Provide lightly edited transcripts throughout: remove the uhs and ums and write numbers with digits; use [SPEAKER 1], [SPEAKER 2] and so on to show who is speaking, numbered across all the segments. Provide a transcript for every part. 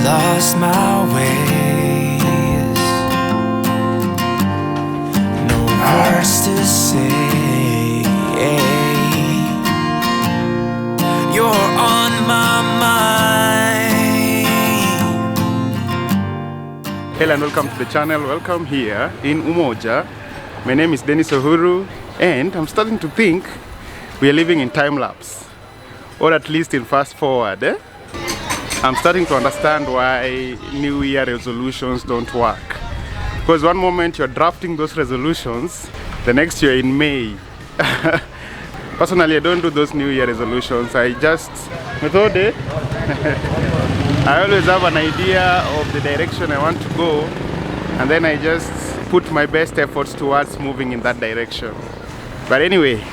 [SPEAKER 1] lost my ways. No words to say. You're on my mind.
[SPEAKER 2] Hello and welcome to the channel. Welcome here in Umoja. My name is Dennis Uhuru and I'm starting to think we are living in time lapse, or at least in fast forward. I'm starting to understand why New Year resolutions don't work. Because one moment you're drafting those resolutions, the next year in May. Personally, I don't do those New Year resolutions. I just method. I always have an idea of the direction I want to go, and then I just put my best efforts towards moving in that direction. But anyway,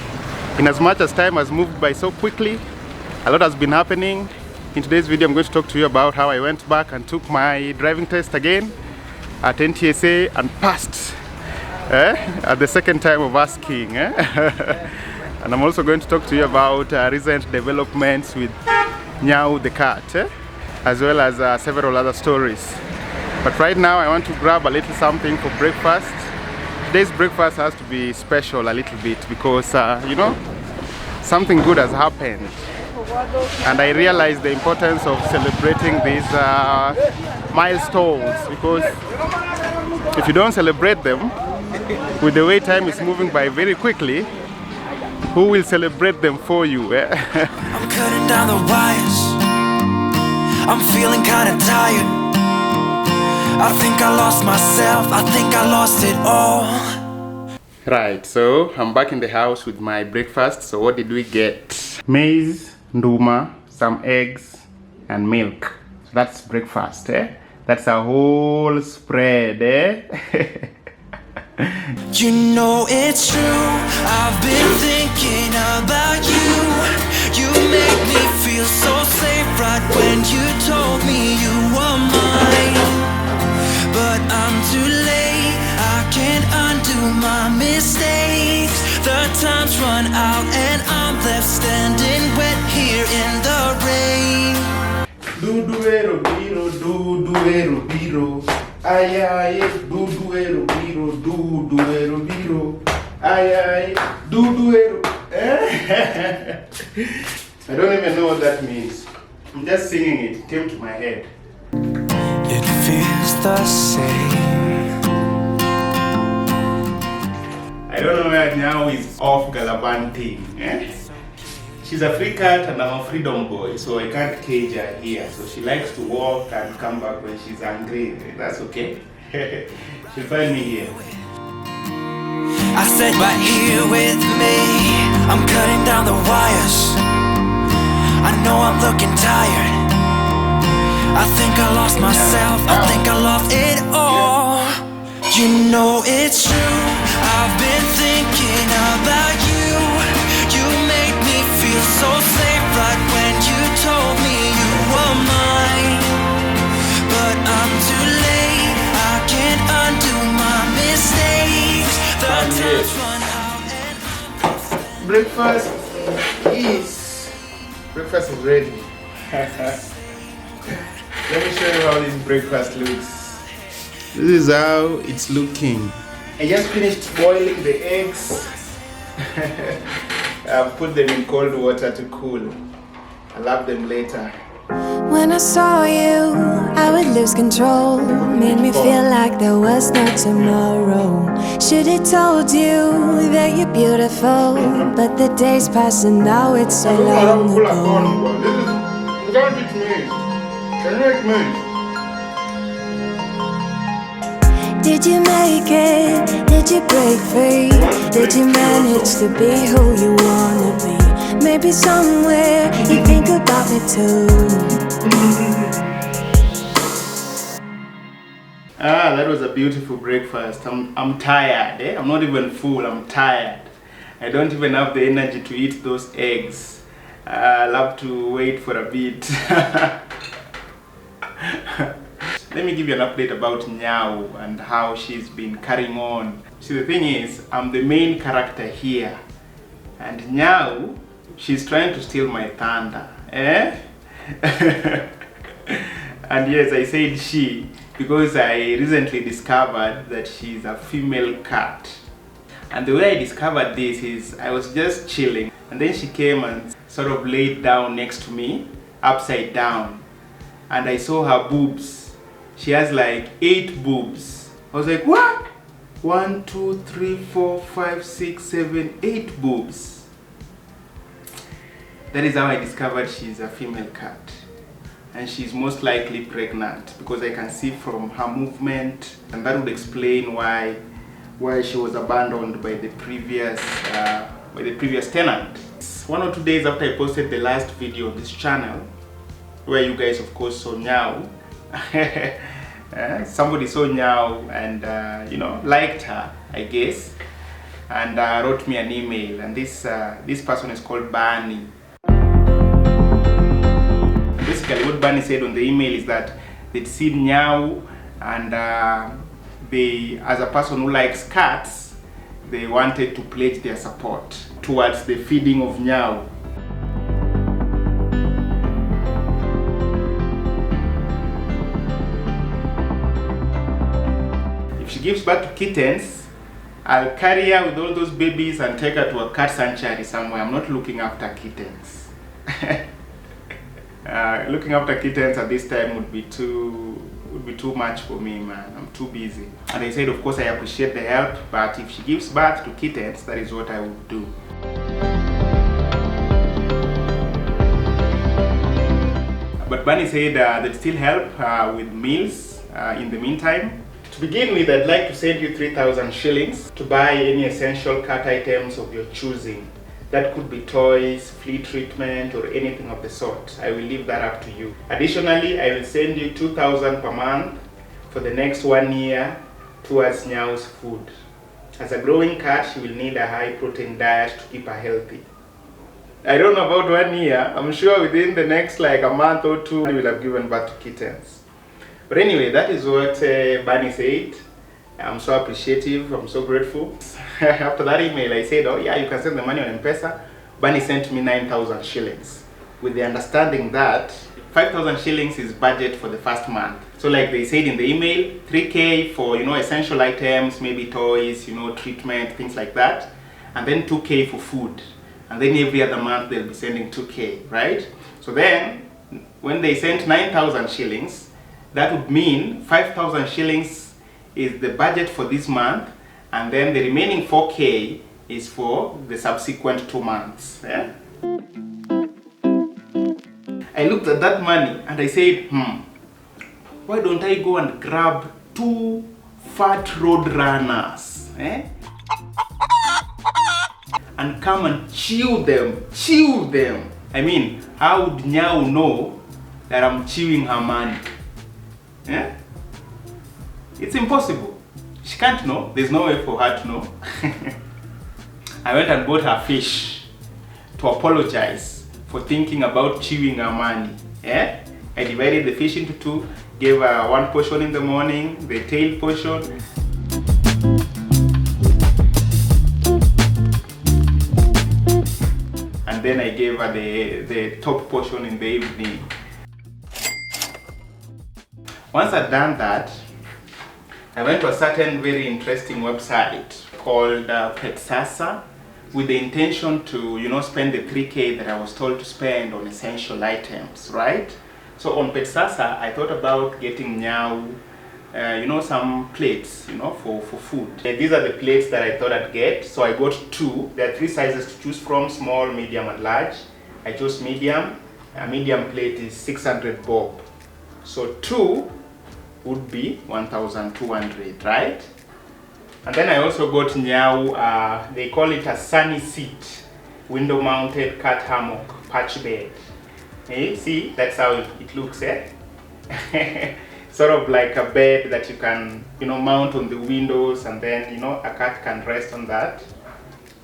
[SPEAKER 2] in as much as time has moved by so quickly, a lot has been happening. In today's video, I'm going to talk to you about how I went back and took my driving test again at NTSA and passed at the second time of asking. And I'm also going to talk to you about recent developments with Nyau the cat, as well as several other stories. But right now I want to grab a little something for breakfast. Today's breakfast has to be special a little bit because, you know, something good has happened. And I realized the importance of celebrating these milestones, because if you don't celebrate them, with the way time is moving by very quickly, who will celebrate them for you?
[SPEAKER 1] I'm cutting down the wires. I'm feeling kinda tired. I think I lost myself. I think I lost it all.
[SPEAKER 2] Right, so I'm back in the house with my breakfast. So what did we get? Maize, nduma, some eggs, and milk. So that's breakfast, eh? That's a whole spread, eh?
[SPEAKER 1] You know it's true. I've been thinking about you. You make me feel so safe right when you told me you were mine. But I'm too late. I can't undo my mistakes. The time's run out and I'm left standing wet here in the rain.
[SPEAKER 2] Duduero biro, duduero biro. Ay ay, duduero biro, duduero biro. Ay ay, duduero. I don't even know what that means. I'm just singing it. It came to my head.
[SPEAKER 1] It feels the same.
[SPEAKER 2] I don't know where Nyau is off gallivanting. She's a free cat and I'm a freedom boy, so I can't cage her here. So she likes to walk and come back when she's hungry. That's okay. She'll find me here.
[SPEAKER 1] I said right here with me. I'm cutting down the wires. I know I'm looking tired. I think I lost myself. I think I lost it all. You know it's true. I've been thinking about you. You make me feel so safe right when you told me you were mine. But I'm too late. I can't undo my mistakes. The time's run out and I'm
[SPEAKER 2] Breakfast is ready. Let me show you how this breakfast looks. This is how it's looking. I just finished boiling the eggs. I've put them in cold water to cool. I'll have them later.
[SPEAKER 3] When I saw you, I would lose control. Made me feel like there was no tomorrow. Should've told you that you're beautiful, but the days pass and now it's so long ago.
[SPEAKER 2] You can't eat me. Can you eat me?
[SPEAKER 3] Did you make it? Did you break free? Did you manage to be who you wanna be? Maybe somewhere you think about me too.
[SPEAKER 2] That was a beautiful breakfast. I'm tired, eh? I'm not even full, I'm tired. I don't even have the energy to eat those eggs. I'll have to wait for a bit. Let me give you an update about Nyau and how she's been carrying on. See, the thing is, I'm the main character here. And Nyau, she's trying to steal my thunder. Eh? And yes, I said she because I recently discovered that she's a female cat. And the way I discovered this is I was just chilling, and then she came and sort of laid down next to me, upside down, and I saw her boobs. She has like 8 boobs. I was like, what? 1, 2, 3, 4, 5, 6, 7, 8 boobs. That is how I discovered she's a female cat. And she's most likely pregnant because I can see from her movement, and that would explain why she was abandoned by the previous tenant. 1 or 2 days after I posted the last video on this channel, where you guys of course saw Nyau, somebody saw Nyau and you know, liked her, I guess, and wrote me an email, and this person is called Barney. Basically what Barney said on the email is that they'd seen Nyau, and they, as a person who likes cats, they wanted to pledge their support towards the feeding of Nyau. If she gives birth to kittens, I'll carry her with all those babies and take her to a cat sanctuary somewhere. I'm not looking after kittens. Looking after kittens at this time would be too much for me, man. I'm too busy. And I said, of course, I appreciate the help, but if she gives birth to kittens, that is what I would do. But Barney said they'd still help with meals in the meantime. To begin with, I'd like to send you 3,000 shillings to buy any essential cat items of your choosing. That could be toys, flea treatment, or anything of the sort. I will leave that up to you. Additionally, I will send you 2,000 per month for the next 1 year towards Nyau's food. As a growing cat, she will need a high protein diet to keep her healthy. I don't know about 1 year. I'm sure within the next like a month or 2, we will have given birth to kittens. But anyway, that is what Barney said. I'm so appreciative, I'm so grateful. After that email, I said, oh yeah, you can send the money on M-Pesa. Barney sent me 9,000 shillings with the understanding that 5,000 shillings is budget for the first month. So like they said in the email, 3K for, you know, essential items, maybe toys, you know, treatment, things like that. And then 2K for food. And then every other month they'll be sending 2K, right? So then, when they sent 9,000 shillings, that would mean 5,000 shillings is the budget for this month, and then the remaining 4K is for the subsequent 2 months. Yeah? I looked at that money and I said, why don't I go and grab 2 fat road runners, and come and chew them. I mean, how would Nyau know that I'm chewing her money? Yeah? It's impossible. She can't know. There's no way for her to know. I went and bought her fish to apologize for thinking about chewing her money. Yeah? I divided the fish into 2, gave her 1 portion in the morning, the tail portion. And then I gave her the top portion in the evening. Once I'd done that, I went to a certain very interesting website called NTSA with the intention to, you know, spend the 3K that I was told to spend on essential items, right? So on NTSA, I thought about getting Nyau, you know, some plates, you know, for food. And these are the plates that I thought I'd get. So I got 2. There are 3 sizes to choose from, small, medium, and large. I chose medium. A medium plate is 600 bob. So 2 would be 1,200, right? And then I also got Nyau, they call it a sunny seat, window mounted cat hammock, patch bed. Hey, see, that's how it looks, eh? Sort of like a bed that you can, you know, mount on the windows, and then, you know, a cat can rest on that.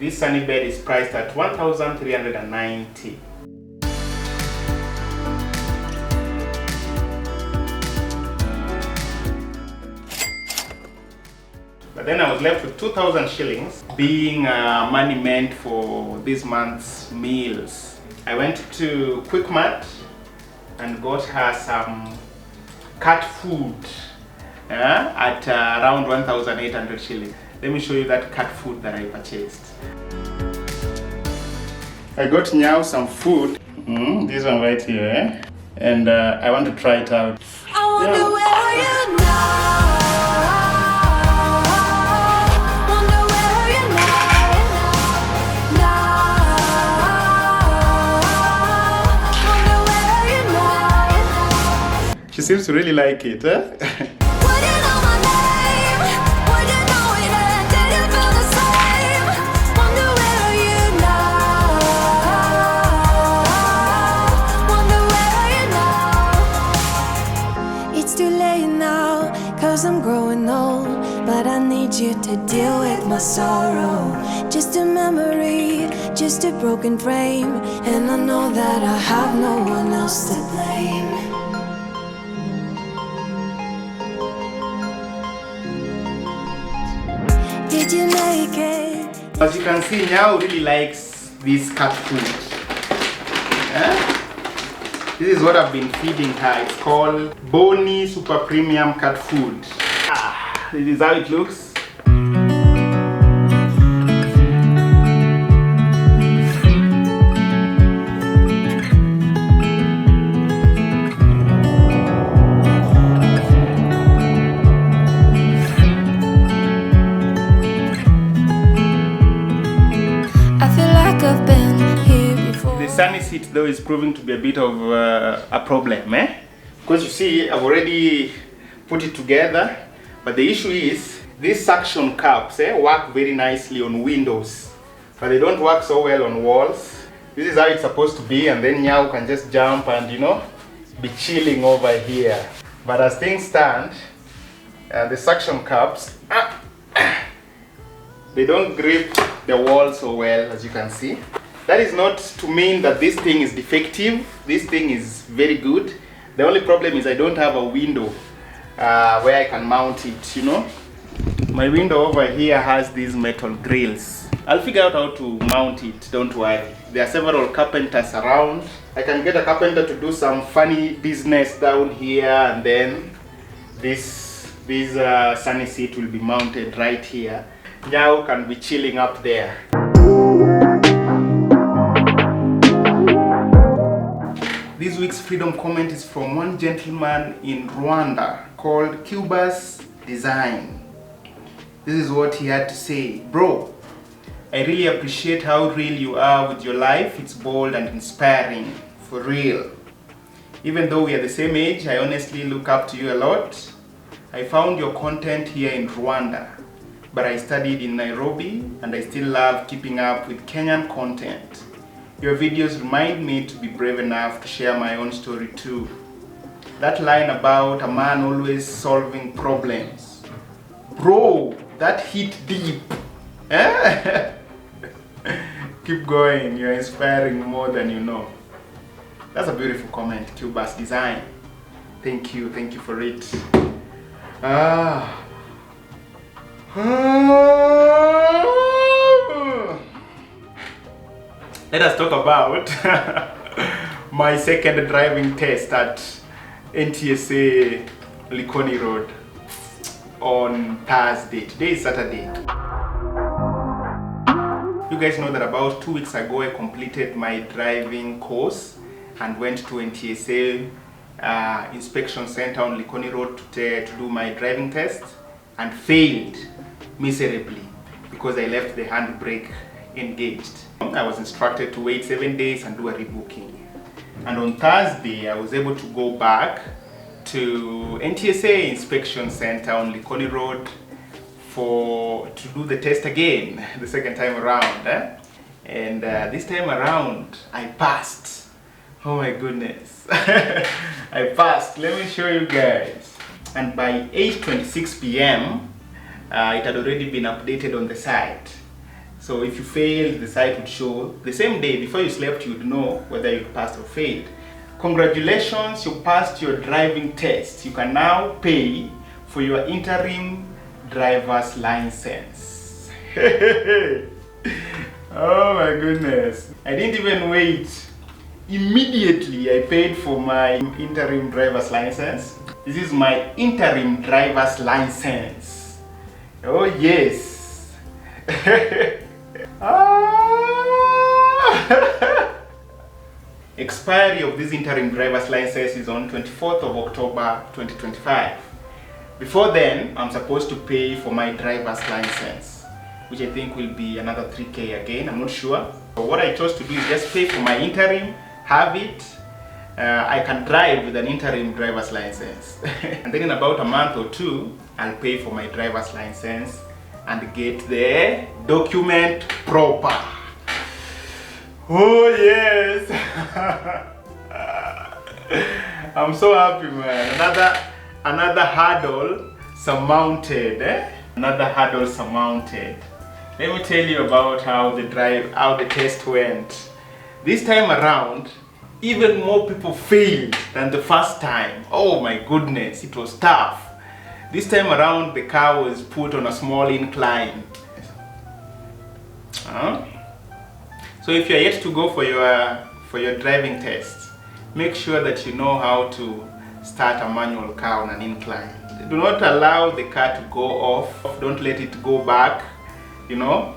[SPEAKER 2] This sunny bed is priced at 1,390. But then I was left with 2,000 shillings, being money meant for this month's meals. I went to Quickmart and got her some cat food at around 1,800 shillings. Let me show you that cat food that I purchased. I got Nyau some food. This one right here, and I want to try it out.
[SPEAKER 3] I wonder where you now. Wonder where you now. Wonder where you now.
[SPEAKER 2] She seems to really like it, huh?
[SPEAKER 3] Would you know my name? Would you know it? Did you feel the same? Wonder where you now. Wonder where you now. It's too late now, 'cause I'm growing old. But I need you to deal with my sorrow. Just a memory, just a broken frame. And I know that I have no one else to blame. Did you make it?
[SPEAKER 2] As you can see, Nyau really likes this cat food. This is what I've been feeding her. It's called Boni Super Premium Cat Food. This is how it looks.
[SPEAKER 3] I feel like I've been here before.
[SPEAKER 2] The sunny seat though is proving to be a bit of a problem, because you see I've already put it together, but the issue is these suction cups work very nicely on windows, but they don't work so well on walls. This is how it's supposed to be, and then Nyau can just jump and be chilling over here. But as things stand, the suction cups they don't grip the wall so well, as you can see. That is not to mean that this thing is defective. This thing is very good. The only problem is I don't have a window where I can mount it, My window over here has these metal grills. I'll figure out how to mount it, don't worry. There are several carpenters around. I can get a carpenter to do some funny business down here, and then this sunny seat will be mounted right here. Nyau can be chilling up there. This week's freedom comment is from one gentleman in Rwanda called Cuba's Design. This is what he had to say. Bro, I really appreciate how real you are with your life. It's bold and inspiring, for real. Even though we are the same age, I honestly look up to you a lot. I found your content here in Rwanda, but I studied in Nairobi and I still love keeping up with Kenyan content. Your videos remind me to be brave enough to share my own story too. That line about a man always solving problems. Bro, that hit deep. Keep going, you're inspiring more than you know. That's a beautiful comment, Cuba's Design. Thank you for it. Let us talk about my second driving test at NTSA Likoni Road on Thursday. Today is Saturday. You guys know that about 2 weeks ago I completed my driving course and went to NTSA Inspection Center on Likoni Road to do my driving test, and failed miserably because I left the handbrake engaged. I was instructed to wait 7 days and do a rebooking. And on Thursday, I was able to go back to NTSA Inspection Center on Likoni Road to do the test again, the second time around. And this time around, I passed. Oh my goodness. I passed. Let me show you guys. And by 8:26 p.m., it had already been updated on the site. So if you failed, the site would show the same day. Before you slept, you would know whether you passed or failed. Congratulations, you passed your driving test. You can now pay for your interim driver's license. Oh my goodness. I didn't even wait. Immediately I paid for my interim driver's license. This is my interim driver's license. Oh yes. Expiry of this interim driver's license is on 24th of October 2025. Before then, I'm supposed to pay for my driver's license, which I think will be another 3K again, I'm not sure. So what I chose to do is just pay for my interim, have it. I can drive with an interim driver's license. And then in about a month or two, I'll pay for my driver's license and get the document proper. Oh yes! I'm so happy, man. Another hurdle surmounted. Another hurdle surmounted. Let me tell you about how the test went. This time around, even more people failed than the first time. Oh my goodness, it was tough. This time around, the car was put on a small incline. So if you're yet to go for your driving test, make sure that you know how to start a manual car on an incline. Do not allow the car to go off. Don't let it go back. You know,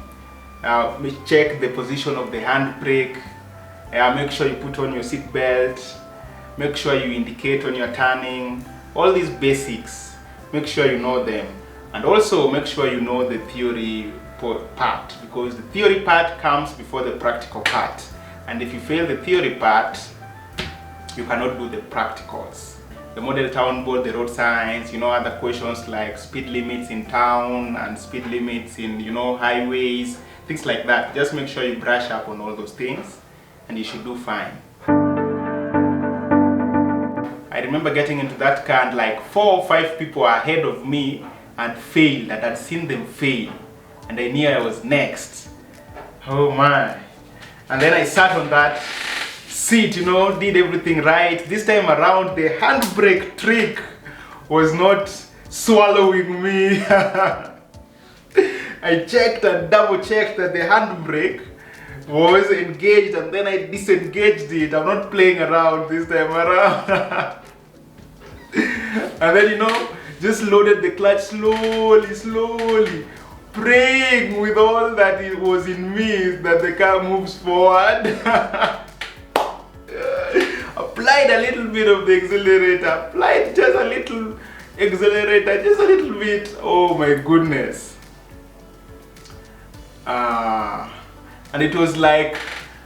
[SPEAKER 2] check the position of the handbrake. Make sure you put on your seat belt. Make sure you indicate when you're turning. All these basics, make sure you know them. And also make sure you know the theory part, because the theory part comes before the practical part. And if you fail the theory part, you cannot do the practicals. The model town board, the road signs, other questions like speed limits in town and speed limits in, highways, things like that. Just make sure you brush up on all those things and you should do fine. I remember getting into that car and like 4 or 5 people ahead of me and failed, and I'd seen them fail. And I knew I was next. Oh my. And then I sat on that seat, did everything right. This time around, the handbrake trick was not swallowing me. I checked and double checked that the handbrake was engaged, and then I disengaged it. I'm not playing around this time around. And then, just loaded the clutch slowly, praying with all that it was in me that the car moves forward. Applied a little bit of the accelerator, applied just a little accelerator, just a little bit. Oh my goodness. And it was like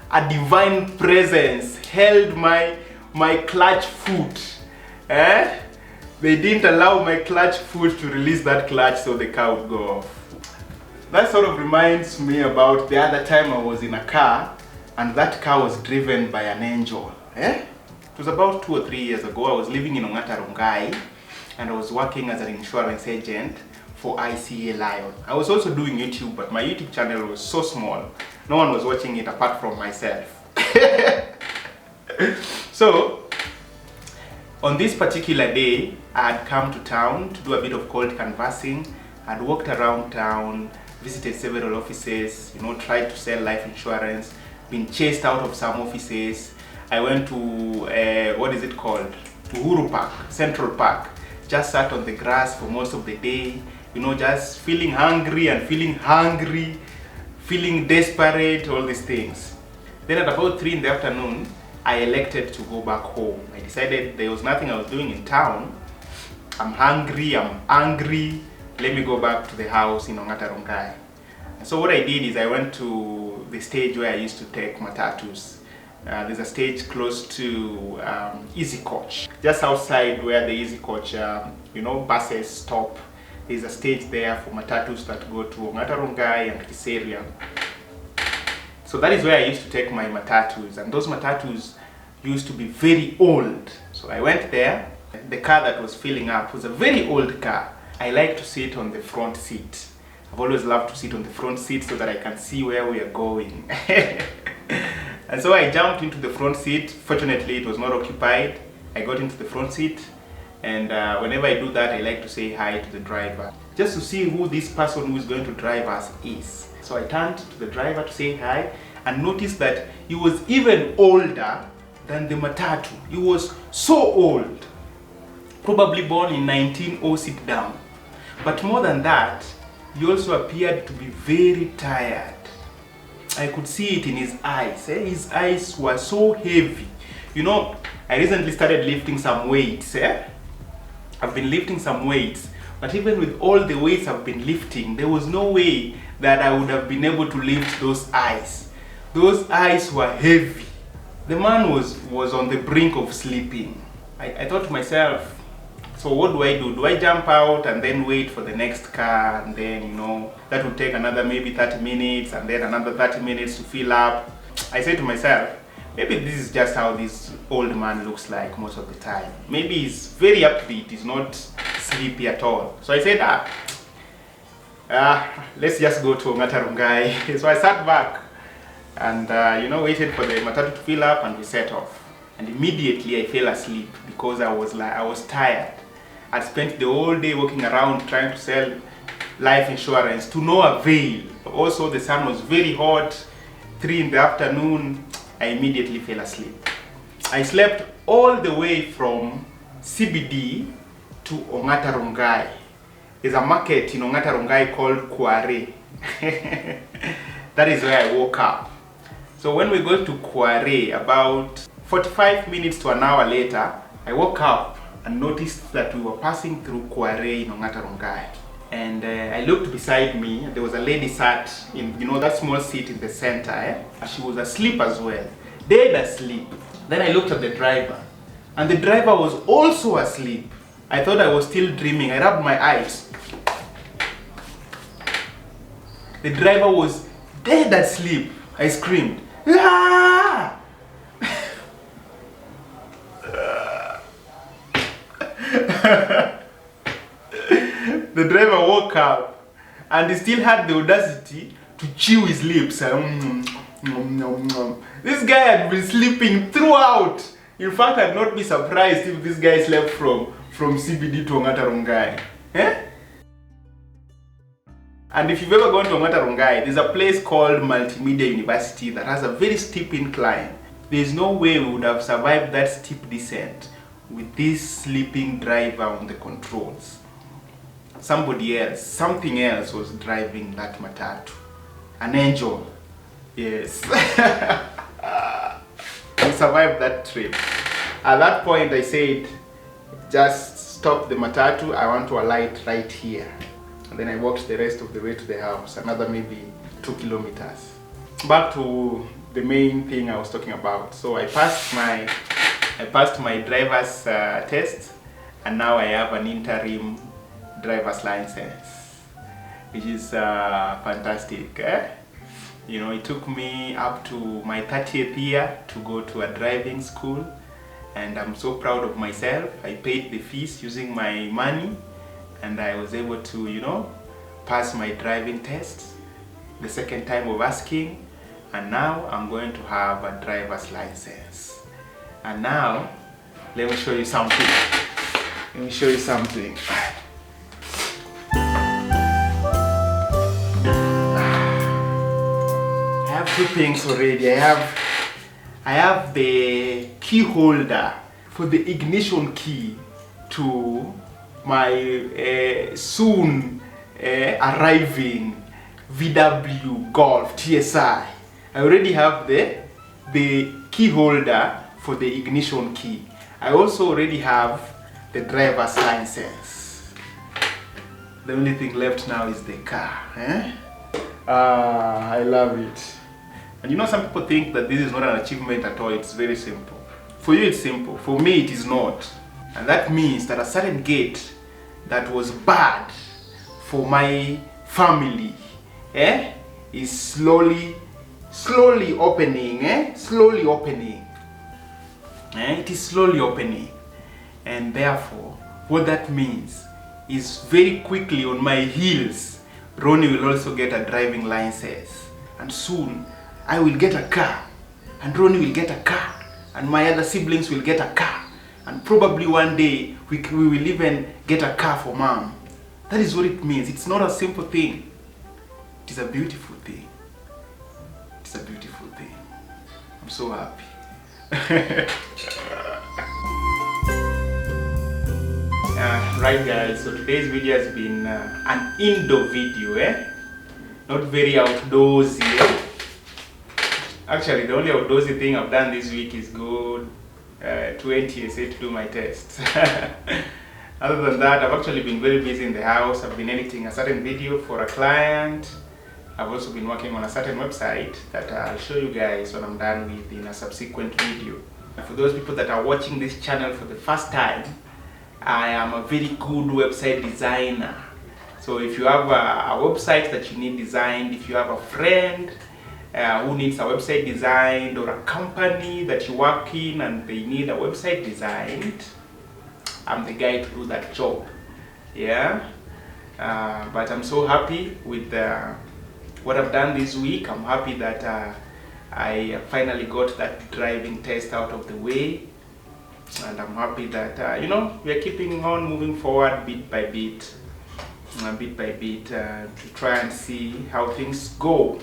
[SPEAKER 2] a divine presence held my clutch foot. They didn't allow my clutch foot to release that clutch so the car would go off. That sort of reminds me about the other time I was in a car and that car was driven by an angel. It was about 2 or 3 years ago. I was living in Rongai and I was working as an insurance agent for ICA Lion. I was also doing YouTube, but my YouTube channel was so small, no one was watching it apart from myself. So, on this particular day, I had come to town to do a bit of cold canvassing. I'd walked around town, visited several offices, tried to sell life insurance, been chased out of some offices. I went to, what is it called? Uhuru Park, Central Park. Just sat on the grass for most of the day, just feeling hungry and feeling desperate, all these things. Then at about 3 in the afternoon, I elected to go back home. I decided there was nothing I was doing in town. I'm hungry, I'm angry. Let me go back to the house in Rongai. So what I did is I went to the stage where I used to take matatus. There's a stage close to Easy Coach. Just outside where the Easy Coach, buses stop. There's a stage there for matatus that go to Rongai and this area. So that is where I used to take my matatus, and those matatus used to be very old. So I went there. The car that was filling up was a very old car. I like to sit on the front seat. I've always loved to sit on the front seat so that I can see where we are going. And so I jumped into the front seat. Fortunately, it was not occupied. I got into the front seat, and whenever I do that, I like to say hi to the driver, just to see who this person who is going to drive us is. So I turned to the driver to say hi and noticed that he was even older than the matatu. He was so old. probably born in 1900 sit down. But more than that, he also appeared to be very tired. I could see it in his eyes. His eyes were so heavy. You know, I recently started lifting some weights. I've been lifting some weights. But even with all the weights I've been lifting, there was no way that I would have been able to lift those eyes. Those eyes were heavy. The man was on the brink of sleeping. I thought to myself, so what do I do? Do I jump out and then wait for the next car, and then, you know, that would take another maybe 30 minutes and then another 30 minutes to fill up? I said to myself, maybe this is just how this old man looks like most of the time. Maybe he's very upbeat, he's not sleepy at all. So I said, let's just go to Ongata Rongai. So I sat back and waited for the matatu to fill up, and we set off. And immediately I fell asleep because I was tired. I'd spent the whole day walking around trying to sell life insurance to no avail. Also, the sun was very hot, 3 in the afternoon. I immediately fell asleep. I slept all the way from CBD to Ongata Rongai. There's a market in Ongata Rongai called Kware. That is where I woke up. So when we got to Kware, about 45 minutes to an hour later, I woke up and noticed that we were passing through Kware in Ongata Rongai. And I looked beside me, there was a lady sat in, that small seat in the center. And she was asleep as well, dead asleep. Then I looked at the driver, and the driver was also asleep. I thought I was still dreaming. I rubbed my eyes. The driver was dead asleep. I screamed, "Ah!" The driver woke up and he still had the audacity to chew his lips. This guy had been sleeping throughout. In fact, I'd not be surprised if this guy slept from CBD to Ongata Rongai. And if you've ever gone to Ongata Rongai, there's a place called Multimedia University that has a very steep incline. There's no way we would have survived that steep descent with this sleeping driver on the controls. Somebody else, something else was driving that matatu. An angel. Yes. We survived that trip. At that point I said, just stop the matatu, I want to alight right here. And then I walked the rest of the way to the house, another maybe 2 kilometers. Back to the main thing I was talking about. So I passed my driver's test, and now I have an interim driver's license, which is fantastic. It took me up to my 30th year to go to a driving school, and I'm so proud of myself. I paid the fees using my money, and I was able to, pass my driving test the second time of asking, and now I'm going to have a driver's license. And now, let me show you something. I have 2 things already. I have the key holder for the ignition key to my soon arriving VW Golf TSI. I already have the key holder for the ignition key. I also already have the driver's license. The only thing left now is the car. I love it. And some people think that this is not an achievement at all. It's very simple. For you it's simple. For me it is not. And that means that a certain gate that was bad for my family is slowly opening. Slowly opening. It is slowly opening. And therefore, what that means is very quickly on my heels, Ronnie will also get a driving license. And soon, I will get a car. And Ronnie will get a car. And my other siblings will get a car. And probably one day, we will even get a car for mom. That is what it means. It's not a simple thing. It is a beautiful thing. It's a beautiful thing. I'm so happy. Right guys, so today's video has been an indoor video, not very outdoorsy. Actually, the only outdoorsy thing I've done this week is go to NTSA to do my test. Other than that, I've actually been very busy in the house. I've been editing a certain video for a client. I've also been working on a certain website that I'll show you guys when I'm done with in a subsequent video. For those people that are watching this channel for the first time, I am a very good website designer. So if you have a website that you need designed, if you have a friend who needs a website designed, or a company that you work in and they need a website designed, I'm the guy to do that job. Yeah. But I'm so happy with what I've done this week. I'm happy that I finally got that driving test out of the way. And I'm happy that you know, we are keeping on moving forward bit by bit, to try and see how things go.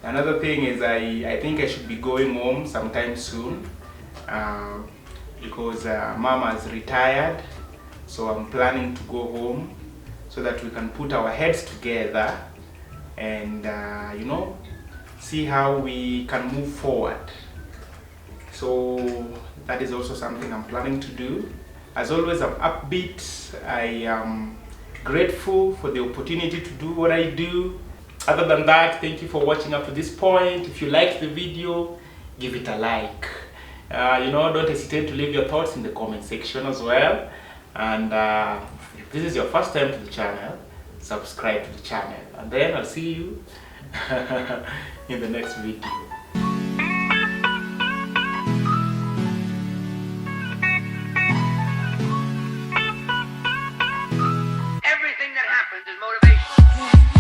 [SPEAKER 2] Another thing is I think I should be going home sometime soon because Mama has retired, so I'm planning to go home so that we can put our heads together and you know, see how we can move forward. So that is also something I'm planning to do. As always, I'm upbeat. I am grateful for the opportunity to do what I do. Other than that, thank you for watching up to this point. If you liked the video, give it a like. You know, don't hesitate to leave your thoughts in the comment section as well. And if this is your first time to the channel, subscribe to the channel. And then I'll see you in the next video.
[SPEAKER 4] Everything that happens is motivation.